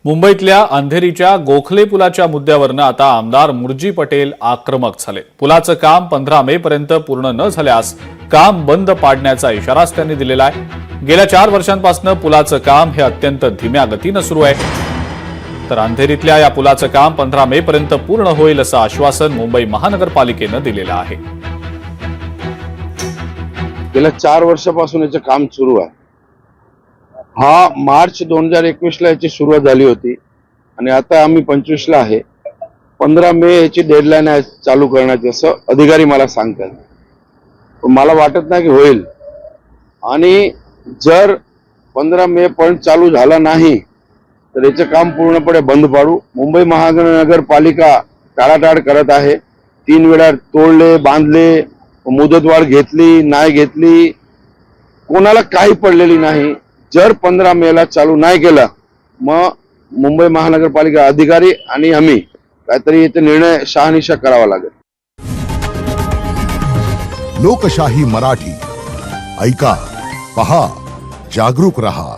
मुंबईतल्या अंधेरीच्या गोखले पुलाच्या मुद्द्यावरनं आता आमदार मुर्जी पटेल आक्रमक झाले। पुलाचं काम 15 मे पर्यंत पूर्ण न झाल्यास काम बंद पाडण्याचा इशाराच त्यांनी दिलेला आहे। गेल्या 4 वर्षांपासून पुलाचं काम हे अत्यंत धीम्या गतीनं सुरू आहे। तर अंधेरीतल्या या पुलाचं काम 15 मे पर्यंत पूर्ण होईल असं आश्वासन मुंबई महानगरपालिकेनं दिलेलं आहे। गेल्या 4 वर्षापासून याचं काम सुरू आहे। हा मार्च 2021 ला याची सुरुवात झाली होती आणि आता आम्ही 25 ला आहे। 15 मे याची डेडलाईन आहे चालू करण्याची असं अधिकारी मला सांगतात। पण मला वाटत नाही की होईल आणि जर 15 मे पर्यंत चालू झाला नाही तर याचं काम पूर्णपणे बंद पाडू। मुंबई महानगरपालिका टाळाटाळ करत आहे। 3 वेळा तोडले, बांधले, मुदतवाढ घेतली, नाही घेतली, कोणाला काही पडलेली नाही। जर 15 मे ला चालू नाही केलं मग मुंबई महानगरपालिका अधिकारी आणि आम्ही काहीतरी इथे निर्णय शहानिशा करावा लागेल। लोकशाही मराठी ऐका, पहा, जागरूक रहा।